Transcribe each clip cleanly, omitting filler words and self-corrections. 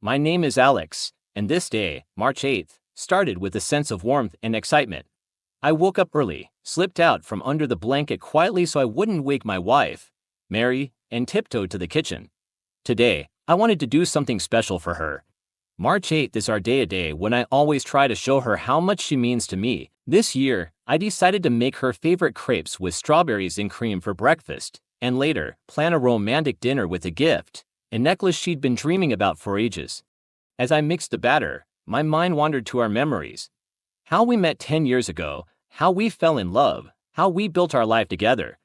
My name is Alex, and this day, March 8th, started with a sense of warmth and excitement. I woke up early, slipped out from under the blanket quietly so I wouldn't wake my wife, Mary, and tiptoed to the kitchen. Today, I wanted to do something special for her. March 8th is our day when I always try to show her how much she means to me. This year, I decided to make her favorite crepes with strawberries and cream for breakfast, and later, plan a romantic dinner with a gift, a necklace she'd been dreaming about for ages. As I mixed the batter, my mind wandered to our memories. How we met 10 years ago, how we fell in love, how we built our life together.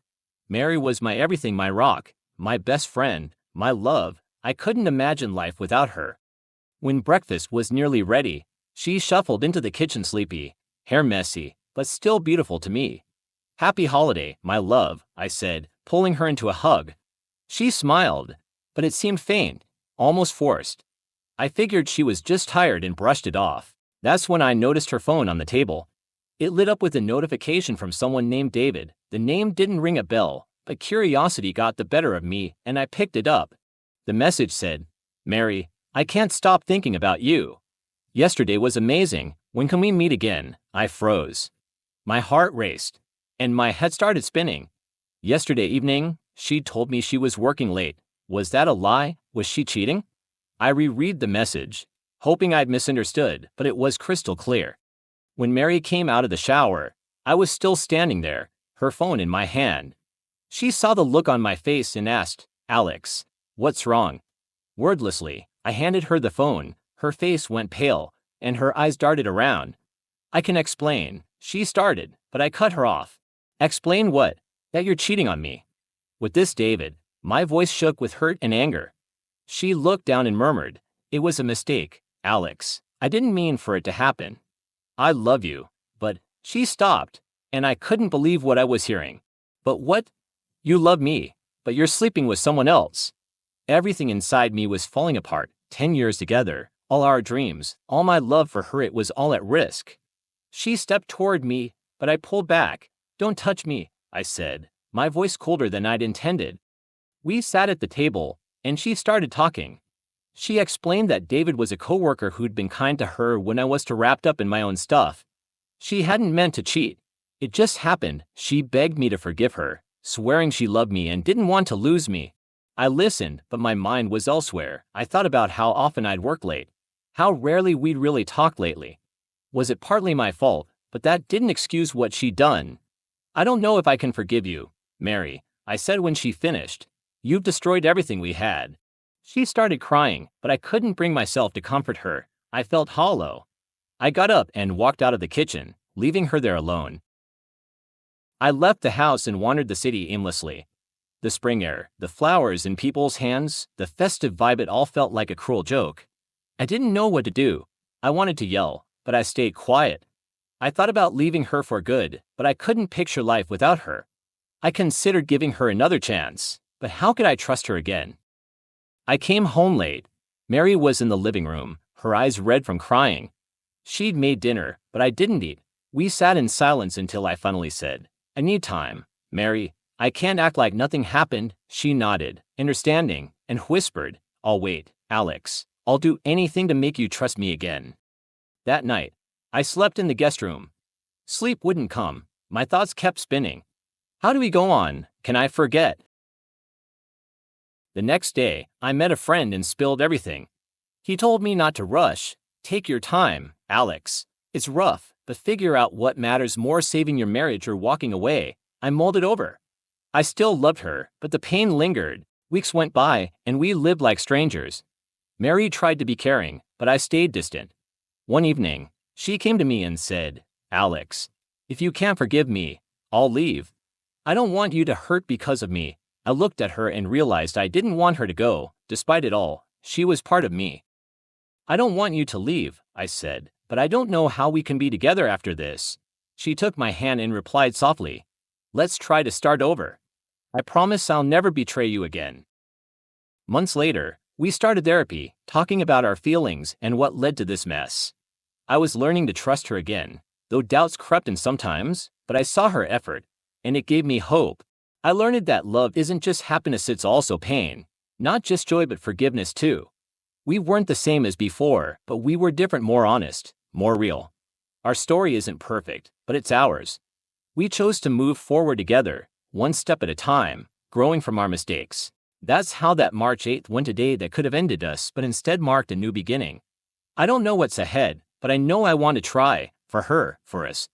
Mary was my everything, my rock, my best friend, my love. I couldn't imagine life without her. When breakfast was nearly ready, she shuffled into the kitchen sleepy, hair messy, but still beautiful to me. "Happy holiday, my love," I said, pulling her into a hug. She smiled, but it seemed faint, almost forced. I figured she was just tired and brushed it off. That's when I noticed her phone on the table. It lit up with a notification from someone named David. The name didn't ring a bell, but curiosity got the better of me, and I picked it up. The message said, "Mary, I can't stop thinking about you. Yesterday was amazing. When can we meet again?" I froze. My heart raced, and my head started spinning. Yesterday evening, she told me she was working late. Was that a lie? Was she cheating? I reread the message, hoping I'd misunderstood, but it was crystal clear. When Mary came out of the shower, I was still standing there, her phone in my hand. She saw the look on my face and asked, "Alex, what's wrong?" Wordlessly, I handed her the phone. Her face went pale, and her eyes darted around. "I can explain," she started, but I cut her off. "Explain what?" "That you're cheating on me." With this, David, my voice shook with hurt and anger. She looked down and murmured, "It was a mistake, Alex. I didn't mean for it to happen. I love you, but..." She stopped, and I couldn't believe what I was hearing. "But what? You love me, but you're sleeping with someone else." Everything inside me was falling apart. 10 years together, all our dreams, all my love for her, it was all at risk. She stepped toward me, but I pulled back. "Don't touch me," I said, my voice colder than I'd intended. We sat at the table, and she started talking. She explained that David was a coworker who'd been kind to her when I was too wrapped up in my own stuff. She hadn't meant to cheat. It just happened. She begged me to forgive her, swearing she loved me and didn't want to lose me. I listened, but my mind was elsewhere. I thought about how often I'd work late, how rarely we'd really talked lately. Was it partly my fault? But that didn't excuse what she'd done. "I don't know if I can forgive you, Mary," I said when she finished. "You've destroyed everything we had." She started crying, but I couldn't bring myself to comfort her. I felt hollow. I got up and walked out of the kitchen, leaving her there alone. I left the house and wandered the city aimlessly. The spring air, the flowers in people's hands, the festive vibe, it all felt like a cruel joke. I didn't know what to do. I wanted to yell, but I stayed quiet. I thought about leaving her for good, but I couldn't picture life without her. I considered giving her another chance, but how could I trust her again? I came home late. Mary was in the living room, her eyes red from crying. She'd made dinner, but I didn't eat. We sat in silence until I finally said, "I need time, Mary. I can't act like nothing happened." She nodded, understanding, and whispered, "I'll wait, Alex. I'll do anything to make you trust me again." That night, I slept in the guest room. Sleep wouldn't come. My thoughts kept spinning. How do we go on? Can I forget? The next day, I met a friend and spilled everything. He told me not to rush. "Take your time, Alex. It's rough, but figure out what matters more, saving your marriage or walking away." I mulled it over. I still loved her, but the pain lingered. Weeks went by, and we lived like strangers. Mary tried to be caring, but I stayed distant. One evening, she came to me and said, "Alex, if you can't forgive me, I'll leave. I don't want you to hurt because of me." I looked at her and realized I didn't want her to go. Despite it all, she was part of me. "I don't want you to leave," I said, "but I don't know how we can be together after this." She took my hand and replied softly, "Let's try to start over. I promise I'll never betray you again." Months later, we started therapy, talking about our feelings and what led to this mess. I was learning to trust her again, though doubts crept in sometimes, but I saw her effort, and it gave me hope. I learned that love isn't just happiness, it's also pain. Not just joy, but forgiveness too. We weren't the same as before, but we were different, more honest, more real. Our story isn't perfect, but it's ours. We chose to move forward together, one step at a time, growing from our mistakes. That's how that March 8th went, a day that could have ended us but instead marked a new beginning. I don't know what's ahead, but I know I want to try, for her, for us.